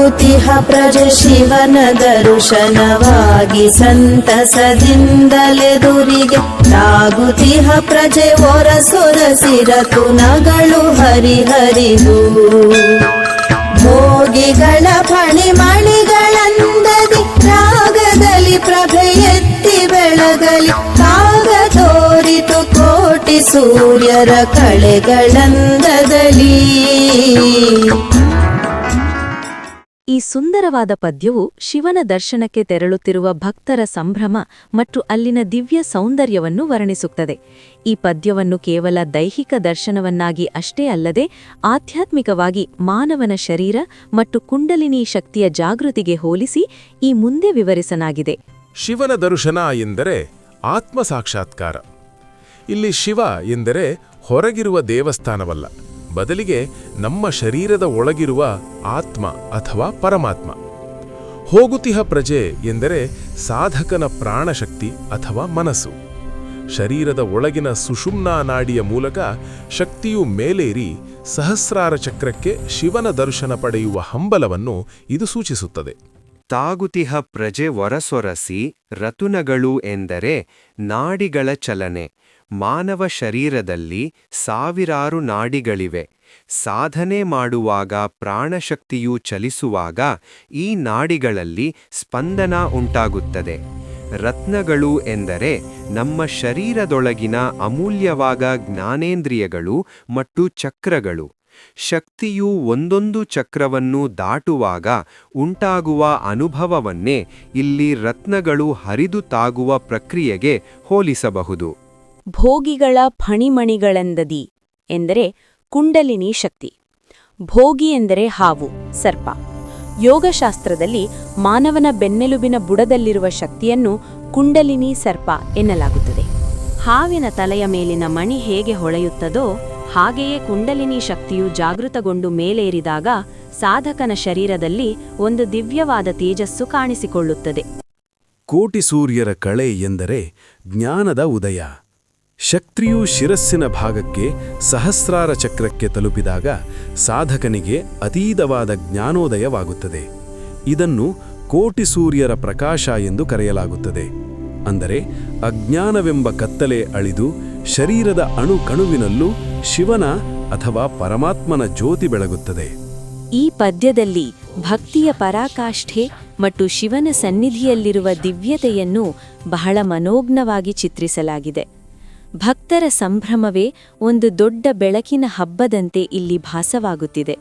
ತಾಗುತಿಹ ಪ್ರಜೆ ಶಿವನ ದರ್ಶನವಾಗಿ ಸಂತಸದಿಂದಲೆದುರಿಗೆ ತಾಗುತಿಹ ಪ್ರಜೆ ಒರಸೊರಸಿರತು ನಗಳು ಹರಿಹರಿದು ಭೋಗಿಗಳ ಫಣಿಮಣಿಗಳಂದದಿ ರಾಗದಲ್ಲಿ ಪ್ರಭೆ ಎತ್ತಿ ಬೆಳಗಲಿ ಕಾಗ ತೋರಿತು ಕೋಟಿ ಸೂರ್ಯರ ಕಳೆಗಳಂದದಲ್ಲಿ. ಈ ಸುಂದರವಾದ ಪದ್ಯವು ಶಿವನ ದರ್ಶನಕ್ಕೆ ತೆರಳುತ್ತಿರುವ ಭಕ್ತರ ಸಂಭ್ರಮ ಮತ್ತು ಅಲ್ಲಿನ ದಿವ್ಯ ಸೌಂದರ್ಯವನ್ನು ವರ್ಣಿಸುತ್ತದೆ. ಈ ಪದ್ಯವನ್ನು ಕೇವಲ ದೈಹಿಕ ದರ್ಶನವನ್ನಾಗಿ ಅಷ್ಟೇ ಅಲ್ಲದೆ ಆಧ್ಯಾತ್ಮಿಕವಾಗಿ ಮಾನವನ ಶರೀರ ಮತ್ತು ಕುಂಡಲಿನಿ ಶಕ್ತಿಯ ಜಾಗೃತಿಗೆ ಹೋಲಿಸಿ ಈ ಮುಂದೆ ವಿವರಿಸಲಾಗಿದೆ. ಶಿವನ ದರ್ಶನ ಎಂದರೆ ಆತ್ಮ ಸಾಕ್ಷಾತ್ಕಾರ. ಇಲ್ಲಿ ಶಿವ ಎಂದರೆ ಹೊರಗಿರುವ ದೇವಸ್ಥಾನವಲ್ಲ, ಬದಲಿಗೆ ನಮ್ಮ ಶರೀರದ ಒಳಗಿರುವ ಆತ್ಮ ಅಥವಾ ಪರಮಾತ್ಮ. ಹೋಗುತಿಹ ಪ್ರಜೆ ಎಂದರೆ ಸಾಧಕನ ಪ್ರಾಣಶಕ್ತಿ ಅಥವಾ ಮನಸ್ಸು. ಶರೀರದ ಒಳಗಿನ ಸುಷುಮ್ನಾ ನಾಡಿಯ ಮೂಲಕ ಶಕ್ತಿಯು ಮೇಲೇರಿ ಸಹಸ್ರಾರ ಚಕ್ರಕ್ಕೆ ಶಿವನ ದರ್ಶನ ಪಡೆಯುವ ಹಂಬಲವನ್ನು ಇದು ಸೂಚಿಸುತ್ತದೆ. ತಾಗುತಿಹ ಪ್ರಜೆ ಒರಸೊರಸಿ ರತುನಗಳು ಎಂದರೆ ನಾಡಿಗಳ ಚಲನೆ. ಮಾನವ ಶರೀರದಲ್ಲಿ ಸಾವಿರಾರು ನಾಡಿಗಳಿವೆ. ಸಾಧನೆ ಮಾಡುವಾಗ ಪ್ರಾಣಶಕ್ತಿಯು ಚಲಿಸುವಾಗ ಈ ನಾಡಿಗಳಲ್ಲಿ ಸ್ಪಂದನ ಉಂಟಾಗುತ್ತದೆ. ರತ್ನಗಳು ಎಂದರೆ ನಮ್ಮ ಶರೀರದೊಳಗಿನ ಅಮೂಲ್ಯವಾದ ಜ್ಞಾನೇಂದ್ರಿಯಗಳು ಮತ್ತು ಚಕ್ರಗಳು. ಶಕ್ತಿಯು ಒಂದೊಂದು ಚಕ್ರವನ್ನು ದಾಟುವಾಗ ಉಂಟಾಗುವ ಅನುಭವವನ್ನೇ ಇಲ್ಲಿ ರತ್ನಗಳು ಹರಿದು ತಾಗುವ ಪ್ರಕ್ರಿಯೆಗೆ ಹೋಲಿಸಬಹುದು. ಭೋಗಿಗಳ ಫಣಿಮಣಿಗಳೆಂದದಿ ಎಂದರೆ ಕುಂಡಲಿನಿ ಶಕ್ತಿ. ಭೋಗಿ ಎಂದರೆ ಹಾವು, ಸರ್ಪ. ಯೋಗಶಾಸ್ತ್ರದಲ್ಲಿ ಮಾನವನ ಬೆನ್ನೆಲುಬಿನ ಬುಡದಲ್ಲಿರುವ ಶಕ್ತಿಯನ್ನು ಕುಂಡಲಿನಿ ಸರ್ಪ ಎನ್ನಲಾಗುತ್ತದೆ. ಹಾವಿನ ತಲೆಯ ಮೇಲಿನ ಮಣಿ ಹೇಗೆ ಹೊಳೆಯುತ್ತದೋ ಹಾಗೆಯೇ ಕುಂಡಲಿನಿ ಶಕ್ತಿಯು ಜಾಗೃತಗೊಂಡು ಮೇಲೇರಿದಾಗ ಸಾಧಕನ ಶರೀರದಲ್ಲಿ ಒಂದು ದಿವ್ಯವಾದ ತೇಜಸ್ಸು ಕಾಣಿಸಿಕೊಳ್ಳುತ್ತದೆ. ಕೋಟಿ ಸೂರ್ಯರ ಕಳೆ ಎಂದರೆ ಜ್ಞಾನದ ಉದಯ. ಶಕ್ತಿಯು ಶಿರಸ್ಸಿನ ಭಾಗಕ್ಕೆ ಸಹಸ್ರಾರ ಚಕ್ರಕ್ಕೆ ತಲುಪಿದಾಗ ಸಾಧಕನಿಗೆ ಅತೀತವಾದ ಜ್ಞಾನೋದಯವಾಗುತ್ತದೆ. ಇದನ್ನು ಕೋಟಿ ಸೂರ್ಯರ ಪ್ರಕಾಶ ಎಂದು ಕರೆಯಲಾಗುತ್ತದೆ. ಅಂದರೆ ಅಜ್ಞಾನವೆಂಬ ಕತ್ತಲೆ ಅಳಿದು ಶರೀರದ ಅಣುಕಣುವಿನಲ್ಲೂ ಶಿವನ ಅಥವಾ ಪರಮಾತ್ಮನ ಜ್ಯೋತಿ ಬೆಳಗುತ್ತದೆ. ಈ ಪದ್ಯದಲ್ಲಿ ಭಕ್ತಿಯ ಪರಾಕಾಷ್ಠೆ ಮತ್ತು ಶಿವನ ಸನ್ನಿಧಿಯಲ್ಲಿರುವ ದಿವ್ಯತೆಯನ್ನು ಬಹಳ ಮನೋಜ್ಞವಾಗಿ ಚಿತ್ರಿಸಲಾಗಿದೆ. ಭಕ್ತರ ಸಂಭ್ರಮವೇ ಒಂದು ದೊಡ್ಡ ಬೆಳಕಿನ ಹಬ್ಬದಂತೆ ಇಲ್ಲಿ ಭಾಸವಾಗುತ್ತಿದೆ.